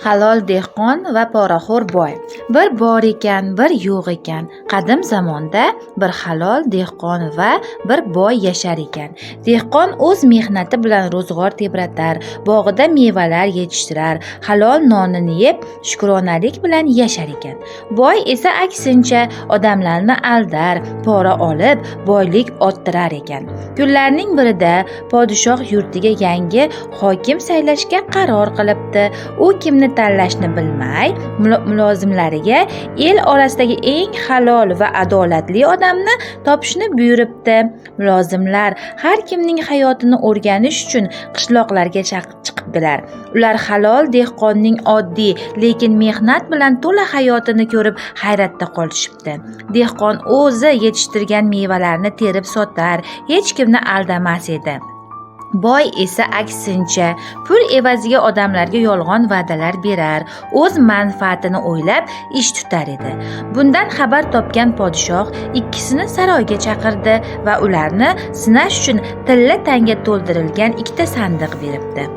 Halol dehqon va poraxo'r boy. Bir bor ekan, bir yo'q ekan. Qadim zamonda bir halol dehqon va bir boy yashar ekan. Dehqon o'z mehnati bilan ro'zg'or tebratar, bog'ida mevalar yetishtirar, halol nonini yeb, shukronalik bilan yashar ekan. Boy esa aksincha odamlarni aldar, pora olib, boylik orttirar ekan. Kunlarning birida podshoh yurtiga yangi hokim saylashga qaror qilibdi. U kimni tanlashni bilmay, mulozimlariga el orasidagi eng halol va adolatli odamni topishni buyuribdi. Mulozimlar har kimning hayotini o'rganish uchun qishloqlarga chiqibdilar. Ular halol dehqonning oddiy, lekin mehnat bilan to'la hayotini ko'rib hayratda qolishibdi. Dehqon o'zi yetishtirgan mevalarni terib sotar, hech kimni aldamas edi. Boy esa aksincha pul evaziga odamlarga yolg'on va'dalar berar, o'z manfaatini o'ylab ish tutar edi. Bundan xabar topgan podshoh ikkisini saroyga chaqirdi va ularni sinash uchun tilla tanga to'ldirilgan ikkita sandiq beribdi.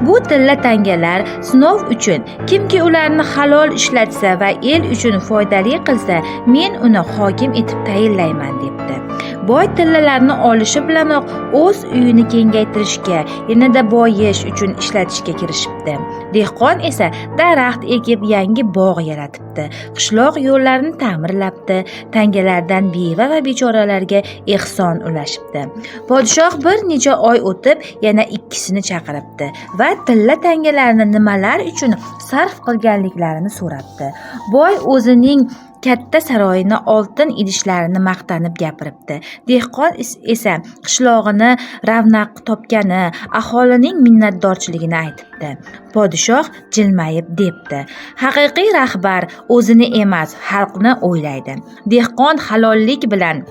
Bu tilla tangalar sinov uchun, kimki ularni halol ishlatsa va el uchun foydali qilsa, men uni hokim etib tayinlayman debdi. Boy tillalarni olishi bilanoq o'z uyini kengaytirishga, yanada boyish uchun ishlatishga kirishibdi. Dehqon esa daraxt ekib yangi bog' yaratibdi. Qishloq yo'llarini ta'mirlabdi. Tangalardan beva va bechoralarga ehson ulashibdi. Podshoh bir necha oy o'tib yana ikkisini chaqiribdi va tilla tangalarni nimalar uchun sarf qilganliklarini so'rabdi. Boy o'zining katta saroyini, oltin idishlarini maqtanib gapiribdi. Dehqon esa qishlog'ini ravnaq topgani, aholining minnatdorchiligini aytibdi. Podshoh jilmayib debdi: haqiqiy rahbar o'zini emas, xalqni o'ylaydi. Dehqon halollik bilan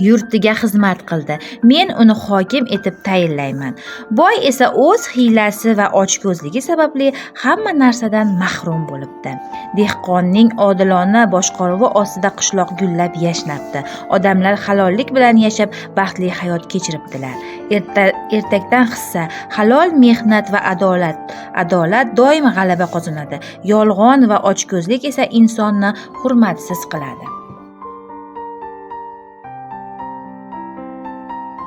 yurtiga xizmat qildi. Men uni hokim etib tayinlayman. Boy esa o'z hiylasi va ochko'zligi sababli hamma narsadan mahrum bo'libdi. Dehqonning odilona boshqaruvi ostida qishloq gullab yashnabdi. Odamlar halollik bilan yashab, baxtli hayot kechiribdilar. Ertakdan hissa, halol mehnat va adolat doim g'alaba qozonadi. Yolg'on va ochko'zlik esa insonni hurmatsiz qiladi.